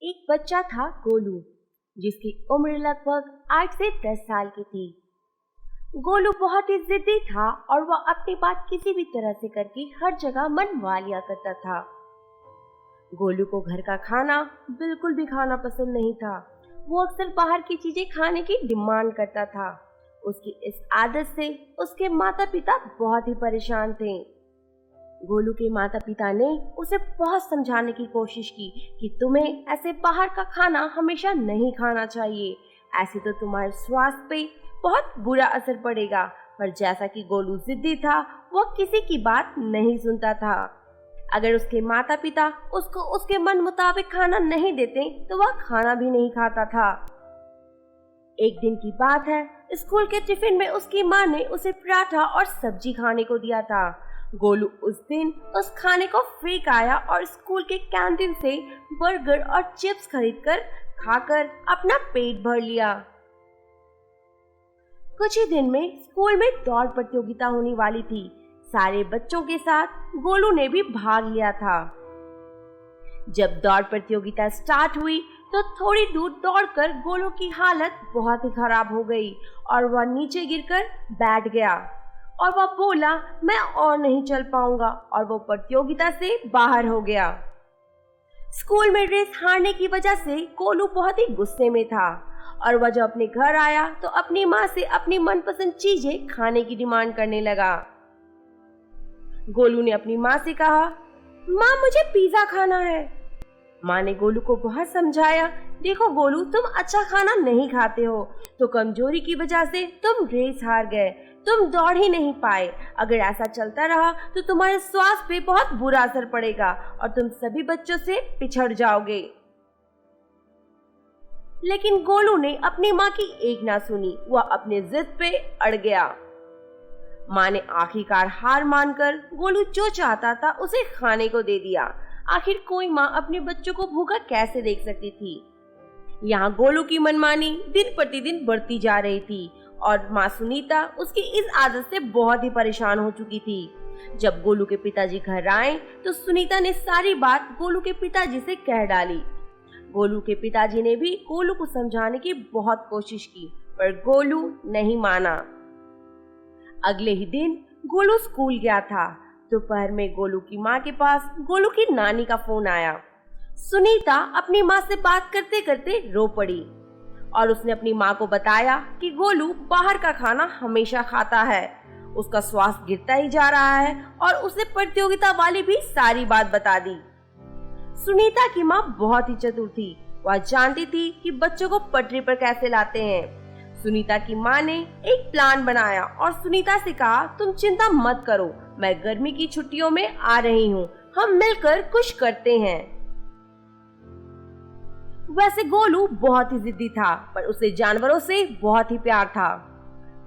एक बच्चा था गोलू, जिसकी उम्र लगभग 8 से 10 साल की थी। गोलू बहुत ही जिद्दी था और वह अपनी बात किसी भी तरह से करके हर जगह मनवा लिया करता था। गोलू को घर का खाना बिल्कुल भी खाना पसंद नहीं था। वो अक्सर बाहर की चीजें खाने की डिमांड करता था। उसकी इस आदत से उसके माता पिता बहुत ही परेशान थे। गोलू के माता पिता ने उसे बहुत समझाने की कोशिश की कि तुम्हें ऐसे बाहर का खाना हमेशा नहीं खाना चाहिए, ऐसे तो तुम्हारे स्वास्थ्य पे बहुत बुरा असर पड़ेगा। पर जैसा कि गोलू जिद्दी था, वह किसी की बात नहीं सुनता था। अगर उसके माता पिता उसको उसके मन मुताबिक खाना नहीं देते तो वह खाना भी नहीं खाता था। एक दिन की बात है, स्कूल के टिफिन में उसकी माँ ने उसे पराठा और सब्जी खाने को दिया था। गोलू उस दिन उस खाने को फेंक आया और स्कूल के कैंटीन से बर्गर और चिप्स खरीदकर खाकर अपना पेट भर लिया। कुछ ही दिन में स्कूल में दौड़ प्रतियोगिता होने वाली थी। सारे बच्चों के साथ गोलू ने भी भाग लिया था। जब दौड़ प्रतियोगिता स्टार्ट हुई तो थोड़ी दूर दौड़कर गोलू की हालत बहुत ही खराब हो गई और वह नीचे गिरकर बैठ गया और वह बोला, मैं और नहीं चल पाऊंगा, और वो प्रतियोगिता से बाहर हो गया। स्कूल में रेस हारने की वजह से गोलू बहुत ही गुस्से में था और वह जब अपने घर आया तो अपनी माँ से अपनी मनपसंद चीजें खाने की डिमांड करने लगा। गोलू ने अपनी माँ से कहा, माँ मुझे पिज्जा खाना है। माँ ने गोलू को बहुत समझाया, देखो गोलू, तुम अच्छा खाना नहीं खाते हो तो कमजोरी की वजह से तुम रेस हार गए, तुम दौड़ ही नहीं पाए। अगर ऐसा चलता रहा तो तुम्हारे स्वास्थ्य पे बहुत बुरा असर पड़ेगा और तुम सभी बच्चों से पिछड़ जाओगे। लेकिन गोलू ने अपनी माँ की एक ना सुनी, वह अपने जिद पे अड़ गया। माँ ने आखिरकार हार मानकर गोलू जो चाहता था उसे खाने को दे दिया। आखिर कोई माँ अपने बच्चों को भूखा कैसे देख सकती थी। यहाँ गोलू की मनमानी दिन प्रतिदिन बढ़ती जा रही थी और माँ सुनीता उसकी इस आदत से बहुत ही परेशान हो चुकी थी। जब गोलू के पिताजी घर आए तो सुनीता ने सारी बात गोलू के पिताजी से कह डाली। गोलू के पिताजी ने भी गोलू को समझाने की बहुत कोशिश की पर गोलू नहीं माना। अगले ही दिन गोलू स्कूल गया था। दोपहर में गोलू की माँ के पास गोलू की नानी का फोन आया। सुनीता अपनी माँ से बात करते करते रो पड़ी और उसने अपनी माँ को बताया कि गोलू बाहर का खाना हमेशा खाता है, उसका स्वास्थ्य गिरता ही जा रहा है और उसने प्रतियोगिता वाली भी सारी बात बता दी। सुनीता की माँ बहुत ही चतुर थी, वह जानती थी कि बच्चों को पटरी पर कैसे लाते हैं। सुनीता की माँ ने एक प्लान बनाया और सुनीता से कहा, तुम चिंता मत करो, मैं गर्मी की छुट्टियों में आ रही हूँ, हम मिलकर कुछ करते हैं। वैसे गोलू बहुत ही जिद्दी था पर उसे जानवरों से बहुत ही प्यार था।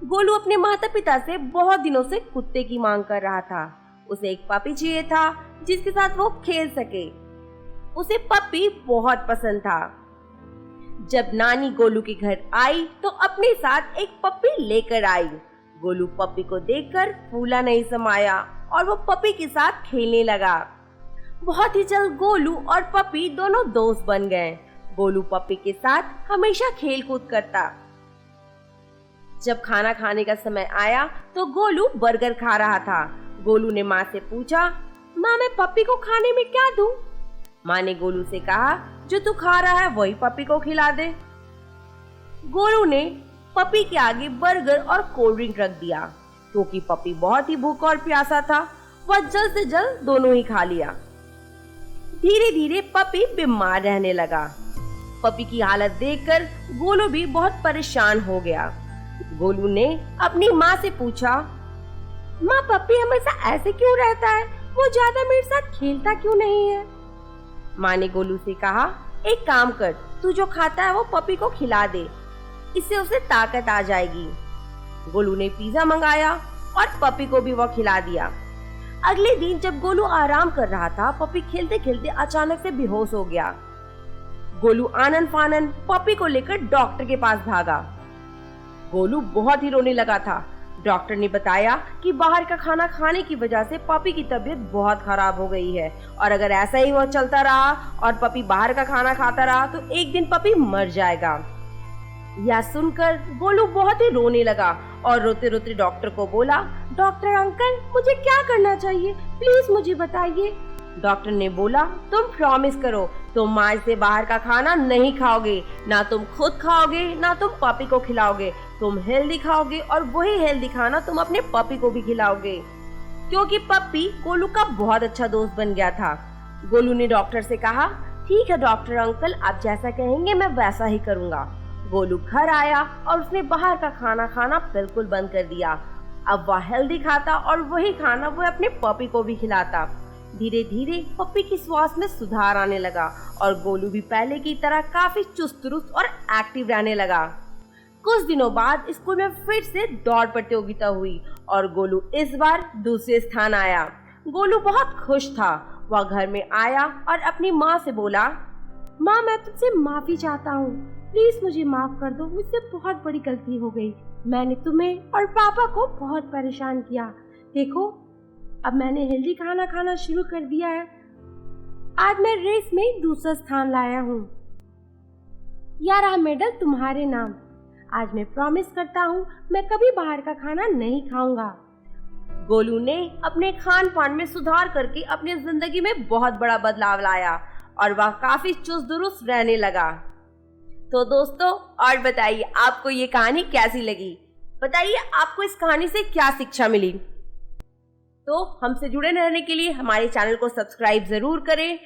गोलू अपने माता पिता से बहुत दिनों से कुत्ते की मांग कर रहा था। उसे एक पपी चाहिए था जिसके साथ वो खेल सके। उसे पपी बहुत पसंद था। जब नानी गोलू के घर आई तो अपने साथ एक पपी लेकर आई। गोलू पपी को देखकर फूला नहीं समाया और वो पपी के साथ खेलने लगा। बहुत ही जल्द गोलू और पपी दोनों दोस्त बन गए। गोलू पपी के साथ हमेशा खेल कूद करता। जब खाना खाने का समय आया तो गोलू बर्गर खा रहा था। गोलू ने माँ से पूछा, माँ मैं पपी को खाने में क्या दूं? माँ ने गोलू से कहा, जो तू खा रहा है वही पपी को खिला दे। गोलू ने पपी के आगे बर्गर और कोल्ड ड्रिंक रख दिया क्योंकि पपी बहुत ही भूखा और प्यासा था। वह जल्द से जल्द दोनों ही खा लिया। धीरे धीरे पपी बीमार रहने लगा। पपी की हालत देखकर गोलू भी बहुत परेशान हो गया। गोलू ने अपनी माँ से पूछा, माँ पपी हमेशा ऐसे क्यों रहता है, वो ज्यादा मेरे साथ खेलता क्यों नहीं है? माँ ने गोलू से कहा, एक काम कर, तू जो खाता है वो पपी को खिला दे, इससे उसे ताकत आ जाएगी। गोलू ने पिज्जा मंगाया और पपी को भी वो खिला दिया। अगले दिन जब गोलू आराम कर रहा था, पपी खेलते खेलते अचानक से बेहोश हो गया। गोलू आनन फानन पपी को लेकर डॉक्टर के पास भागा। गोलू बहुत ही रोने लगा था। डॉक्टर ने बताया कि बाहर का खाना खाने की वजह से पपी की तबीयत बहुत खराब हो गई है और अगर ऐसा ही वो चलता रहा और पपी बाहर का खाना खाता रहा तो एक दिन पपी मर जाएगा। यह सुनकर गोलू बहुत ही रोने लगा और रोते रोते डॉक्टर को बोला, डॉक्टर अंकल मुझे क्या करना चाहिए, प्लीज मुझे बताइए। डॉक्टर ने बोला, तुम प्रॉमिस करो तुम आज से बाहर का खाना नहीं खाओगे, ना तुम खुद खाओगे ना तुम पपी को खिलाओगे, तुम हेल्दी खाओगे और वही हेल्दी खाना तुम अपने पपी को भी खिलाओगे। क्योंकि पपी गोलू का बहुत अच्छा दोस्त बन गया था। गोलू ने डॉक्टर से कहा, ठीक है डॉक्टर अंकल, आप जैसा कहेंगे मैं वैसा ही करूँगा। गोलू घर आया और उसने बाहर का खाना खाना बिल्कुल बंद कर दिया। अब वह हेल्दी खाता और वही खाना वह अपने पपी को भी खिलाता। धीरे धीरे पप्पी की स्वास्थ्य में सुधार आने लगा और गोलू भी पहले की तरह काफी चुस्त दुरुस्त और एक्टिव रहने लगा। कुछ दिनों बाद स्कूल में फिर से दौड़ प्रतियोगिता हुई और गोलू इस बार दूसरे स्थान आया। गोलू बहुत खुश था। वह घर में आया और अपनी माँ से बोला, माँ मैं तुमसे माफी चाहता हूँ, प्लीज मुझे माफ कर दो, मुझसे बहुत बड़ी गलती हो गई। मैंने तुम्हें और पापा को बहुत परेशान किया। देखो अब मैंने हेल्दी खाना खाना शुरू कर दिया है। आज मैं रेस में दूसरा स्थान लाया हूँ। यह रहा मेडल तुम्हारे नाम। आज मैं प्रॉमिस करता हूँ मैं कभी बाहर का खाना नहीं खाऊंगा। गोलू ने अपने खान पान में सुधार करके अपनी जिंदगी में बहुत बड़ा बदलाव लाया और वह काफी चुस्त दुरुस्त रहने लगा। तो दोस्तों और बताइए आपको ये कहानी कैसी लगी, बताइए आपको इस कहानी से क्या शिक्षा मिली। तो हमसे जुड़े रहने के लिए हमारे चैनल को सब्सक्राइब जरूर करें